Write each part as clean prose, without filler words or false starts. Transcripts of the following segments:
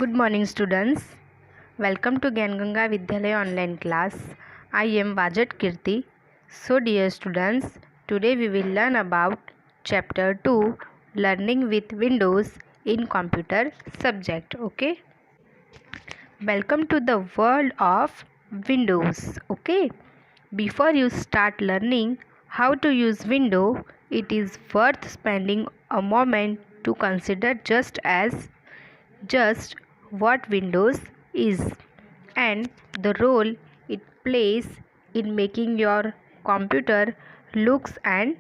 Good morning, students. Welcome to Gyan Ganga Vidyalaya online class. I am Vajat Kirti. So, dear students, today we will learn about Chapter 2 Learning with Windows in Computer subject. Okay. Welcome to the world of Windows. Okay. Before you start learning how to use Windows, it is worth spending a moment to consider just what Windows is and the role it plays in making your computer looks and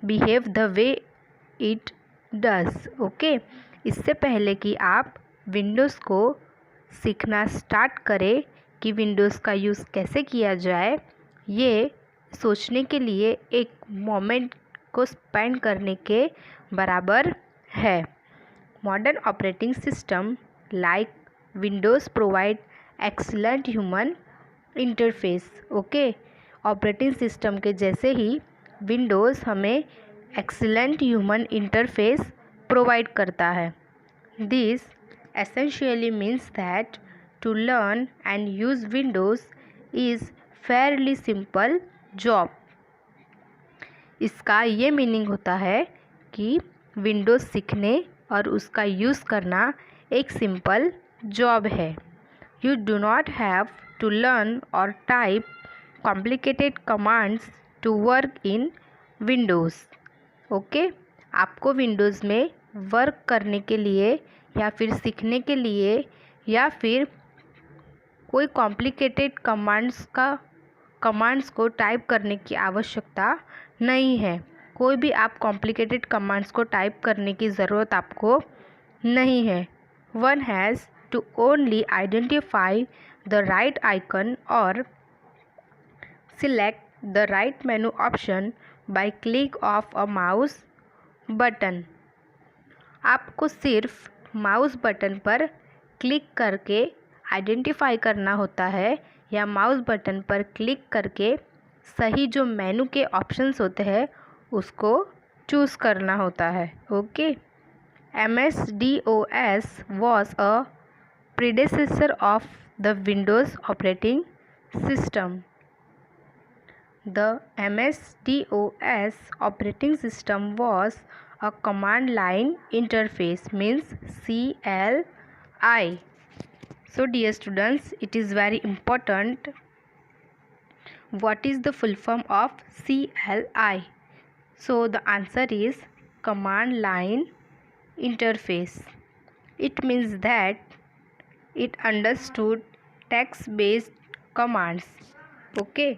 behave the way it does. Okay इससे पहले कि आप Windows को सीखना start करें कि Windows का use कैसे किया जाए, ये सोचने के लिए एक मोमेंट को स्पेंड करने के बराबर है. Modern operating system like Windows provide excellent human interface. Okay operating system के जैसे ही विंडोज़ हमें excellent human interface प्रोवाइड करता है. This essentially means that to learn and use Windows is fairly simple job. इसका ये मीनिंग होता है कि विंडोज़ सीखने और उसका यूज़ करना एक सिंपल जॉब है. You do not have to learn और type complicated commands to work in Windows. Okay आपको विंडोज़ में वर्क करने के लिए या फिर सीखने के लिए या फिर कोई कॉम्प्लिकेटेड कमांड्स को टाइप करने की आवश्यकता नहीं है. कोई भी आप कॉम्प्लिकेटेड कमांड्स को टाइप करने की ज़रूरत आपको नहीं है. One has to only identify the right icon और select the right menu option by click of a mouse button. आपको सिर्फ माउस बटन पर क्लिक करके आइडेंटिफाई करना होता है या माउस बटन पर क्लिक करके सही जो मेनू के ऑप्शंस होते हैं उसको चूज़ करना होता है. Okay MS-DOS was a predecessor of the Windows operating system. The MS-DOS operating system was a command line interface, means CLI. So dear students, it is very important. What is the full form of CLI? So the answer is command line interface. It means that it understood text based commands. Okay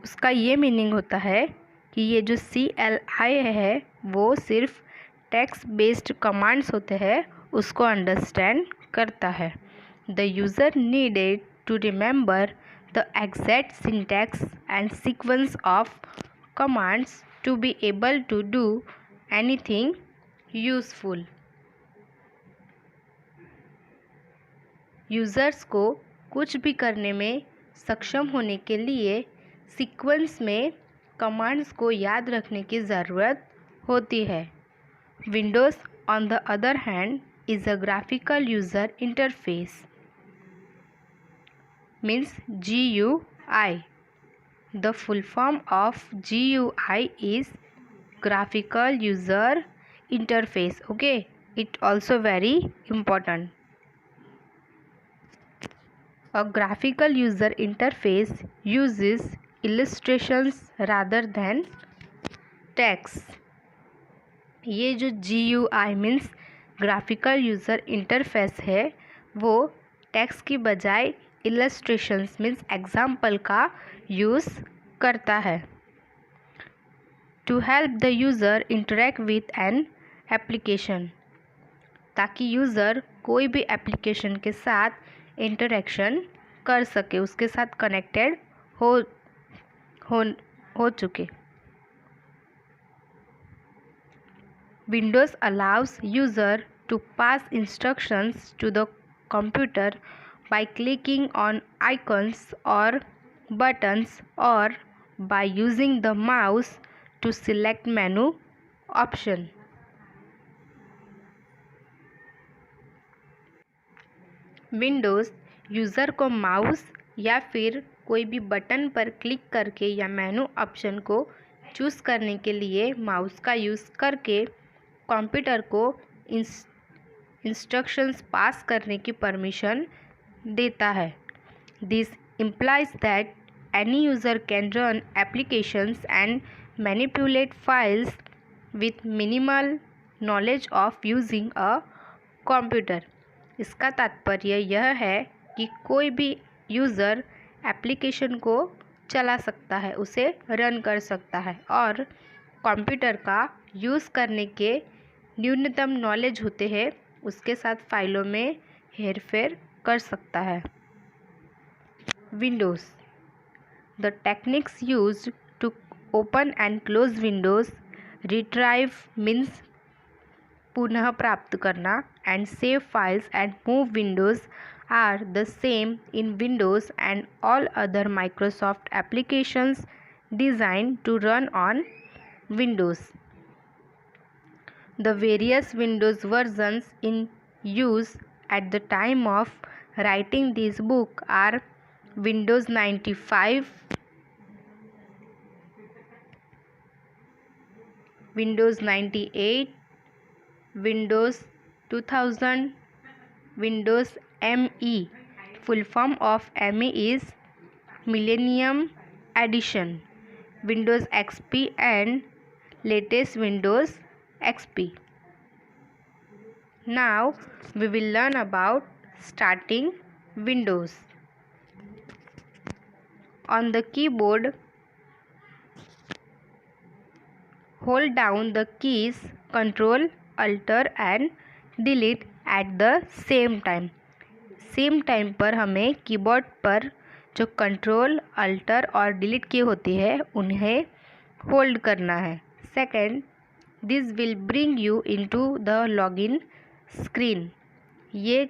उसका ये meaning होता है कि ये जो CLI है वो सिर्फ टेक्स्ट बेस्ड कमांड्स होते हैं उसको अंडरस्टैंड करता है. The user needed to remember the exact syntax and sequence of commands to be able to do anything useful. Users को कुछ भी करने में सक्षम होने के लिए सीक्वेंस में कमांड्स को याद रखने की ज़रूरत होती है. Windows on the other hand is a graphical user interface, means GUI. The full form of GUI is graphical user interface. Okay, it also very important. A graphical user interface uses illustrations rather than text. ये जो GUI means graphical user interface है वो text की बजाय illustrations means example का use करता है. To help the user interact with an application, ताकि यूज़र कोई भी एप्लीकेशन के साथ इंटरेक्शन कर सके, उसके साथ कनेक्टेड हो चुके. Windows allows user to pass instructions to the computer by clicking on icons or buttons or by using the mouse to select menu option. Windows user को माउस या फिर कोई भी बटन पर क्लिक करके या मेनू ऑप्शन को चूज़ करने के लिए माउस का यूज़ करके कंप्यूटर को इंस्ट्रक्शंस पास करने की परमिशन देता है। This implies that any user can run applications and manipulate files with minimal knowledge of using a computer। इसका तात्पर्य यह है कि कोई भी यूज़र एप्लीकेशन को चला सकता है, उसे रन कर सकता है और कंप्यूटर का यूज़ करने के न्यूनतम नॉलेज होते हैं उसके साथ फाइलों में हेरफेर कर सकता है। Windows. The techniques used to open and close Windows, retrieve means पुनः प्राप्त करना, and save files and move Windows are the same in Windows and all other Microsoft applications designed to run on Windows. The various Windows versions in use at the time of writing this book are Windows 95, Windows 98, Windows 2000, Windows ME. Full form of ME is Millennium Edition, Windows XP and latest Windows XP. Now we will learn about starting Windows. On the keyboard, hold down the keys Ctrl, Alt and Delete at the same time. Same time पर हमें keyboard पर जो control, alter और delete की होती है उन्हें hold करना है। Second, this will bring you into the login screen. ये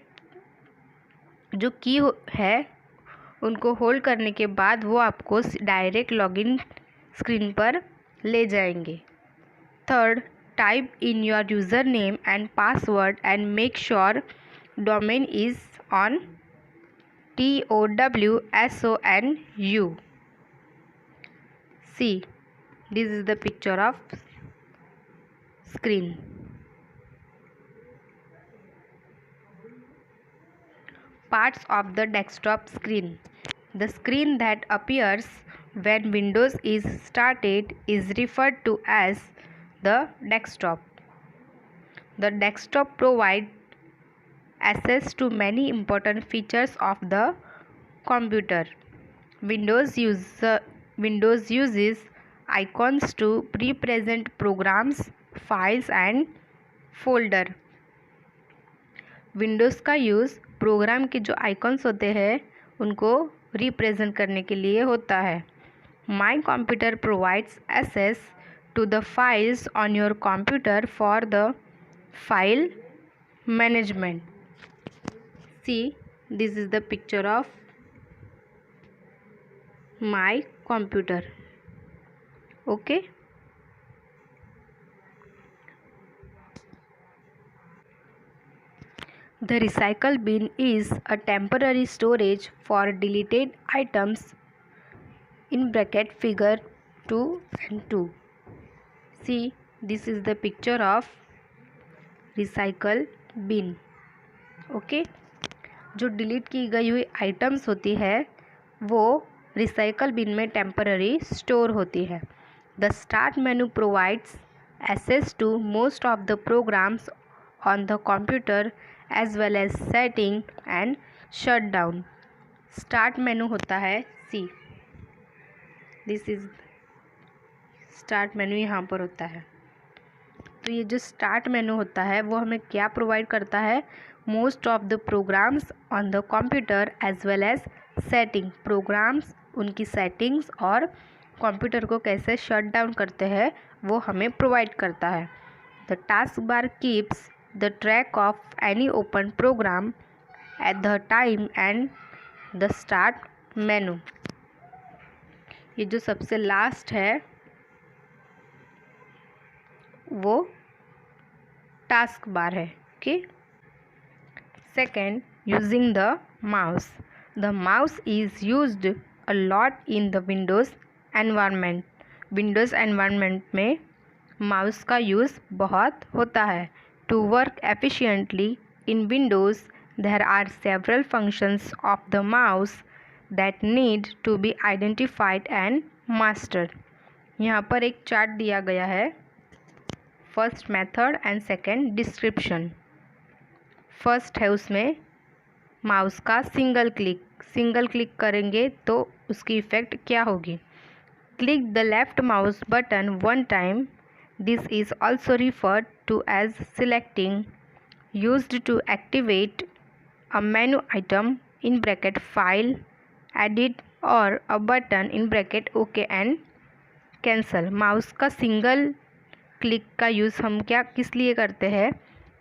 जो की है उनको होल्ड करने के बाद वो आपको डायरेक्ट लॉगिन स्क्रीन पर ले जाएंगे। Third, type in your user name and password and make sure domain is on TOWSONU. See, this is the picture of screen. Parts of the desktop screen. The screen that appears when Windows is started is referred to as the desktop. The desktop provides access to many important features of the computer. Windows uses icons to represent programs, files and folder. Windows का use programme के जो icons होते हैं उनको represent करने के लिए होता है। My computer provides access to the files on your computer for the file management. See, this is the picture of my computer. Okay. The recycle bin is a temporary storage for deleted items in bracket figure 2 and 2. See, this is the picture of recycle bin. Okay. जो delete की गई हुई items होती है वो recycle bin में temporary store होती है। The start menu provides access to most of the programs on the computer as well as setting and shut down. Start menu होता है see, this is start menu, यहाँ पर होता है। तो ये जो स्टार्ट मेनू होता है वो हमें क्या प्रोवाइड करता है? Most of the programs on the computer as well as setting, programs, उनकी सेटिंग्स और कंप्यूटर को कैसे शट डाउन करते हैं वो हमें प्रोवाइड करता है। The task bar keeps the track of any open program at the time and the start menu. ये जो सबसे लास्ट है वो टास्क बार है। Okay. Second, using the mouse. The mouse is used a lot in the Windows environment. Windows environment में mouse का use बहुत होता है. To work efficiently in Windows, there are several functions of the mouse that need to be identified and mastered. यहाँ पर एक chart दिया गया है. First method and second description. First है उसमें माउस का सिंगल क्लिक करेंगे तो उसकी इफ़ेक्ट क्या होगी. Click the left mouse button one time. This is also referred to as selecting, used to activate a menu item in bracket file, edit और a button in bracket okay and cancel. Mouse का single click का use हम किस लिए करते हैं.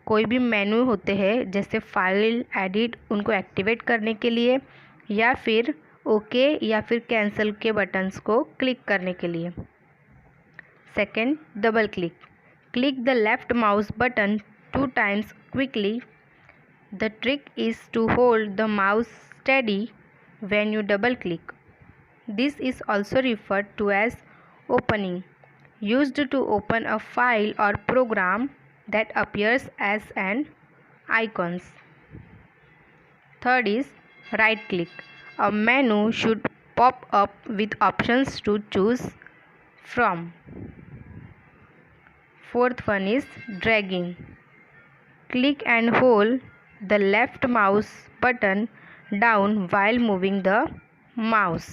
कोई भी मेनू होते हैं जैसे फाइल, एडिट, उनको एक्टिवेट करने के लिए या फिर ओके या फिर कैंसिल के बटन्स को क्लिक करने के लिए. Second, double click. Click the left mouse button 2 times quickly. The trick is to hold the mouse steady when you double click. This is also referred to as opening, used to open a file or program that appears as an icons. Third is right click. A menu should pop up with options to choose from. Fourth one is dragging. Click and hold the left mouse button down while moving the mouse.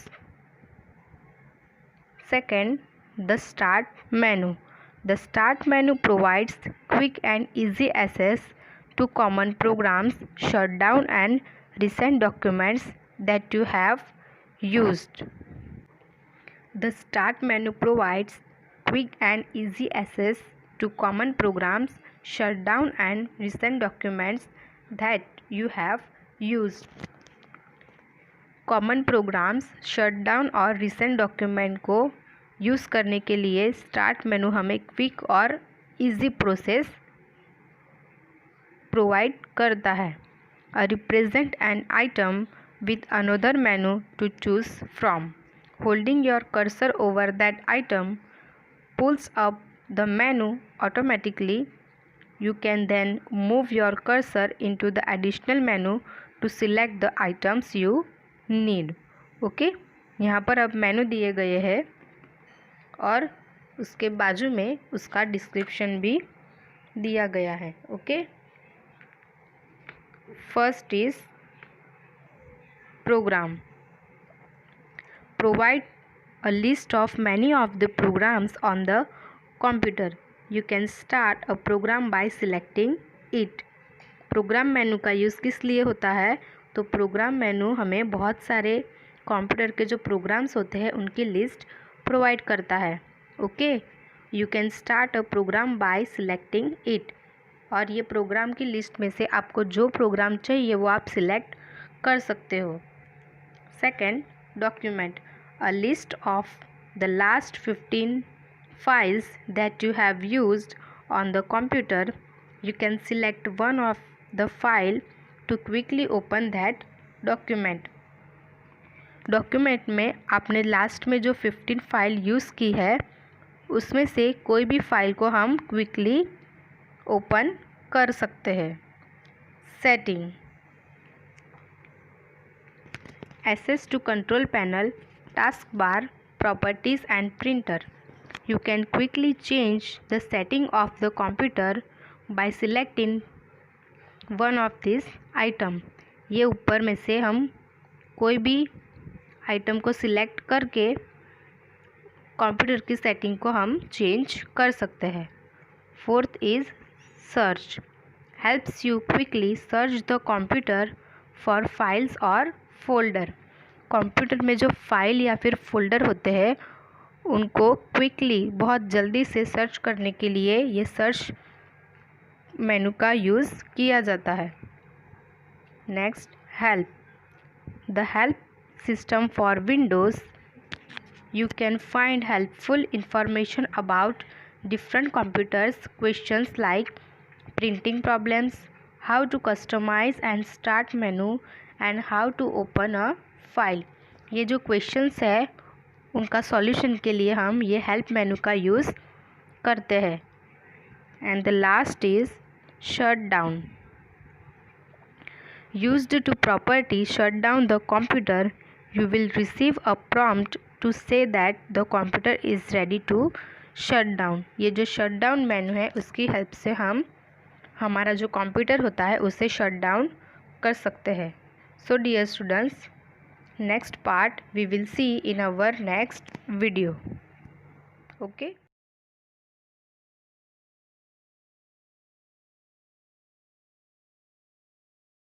Second, the start menu. The start menu provides quick and easy access to common programs, shut down and recent documents that you have used. The start menu provides quick and easy access to common programs, shut down and recent documents that you have used. Common programs, shutdown और recent document को use करने के लिए start menu हमें quick और easy process provide करता है. A represent an item with another menu to choose from. Holding your cursor over that item pulls up the menu automatically. You can then move your cursor into the additional menu to select the items you need. Okay, यहाँ पर अब मेनू दिए गए हैं और उसके बाजू में उसका डिस्क्रिप्शन भी दिया गया है. Okay, first is program. Provide a list of many of the programs on the computer. You can start a program by selecting it. Program menu का यूज़ किस लिए होता है. तो प्रोग्राम मेनू हमें बहुत सारे कंप्यूटर के जो प्रोग्राम्स होते हैं उनकी लिस्ट प्रोवाइड करता है. Okay, you can start a program by selecting it. और ये प्रोग्राम की लिस्ट में से आपको जो प्रोग्राम चाहिए वो आप सिलेक्ट कर सकते हो. Second, document. A list of the last 15 files that you have used on the computer. You can select one of the file to quickly open that document. Document में आपने लास्ट में जो 15 फाइल यूज़ की है उसमें से कोई भी फाइल को हम क्विकली ओपन कर सकते हैं. Setting. Access to control panel, taskbar, properties and printer. You can quickly change the setting of the computer by selecting one of these item. ये ऊपर में से हम कोई भी आइटम को सिलेक्ट करके कंप्यूटर की सेटिंग को हम चेंज कर सकते हैं. Fourth is search. Helps you quickly search the computer for files और फोल्डर. कंप्यूटर में जो फाइल या फिर फोल्डर होते हैं उनको क्विकली बहुत जल्दी से सर्च करने के लिए ये सर्च मेनू का यूज़ किया जाता है. Next, help. The help system for Windows. You can find helpful information about different computers, questions like printing problems, how to customize and start menu and how to open a file। ये जो questions है उनका solution के लिए हम ये help मेनू का use करते हैं। And the last is shut down. Used to property shut down the computer, you will receive a prompt to say that the computer is ready to shut down। ये जो shut down menu है उसकी help से हम हमारा जो computer होता है उसे शट डाउन कर सकते हैं। So dear students, next part we will see in our next video. Okay.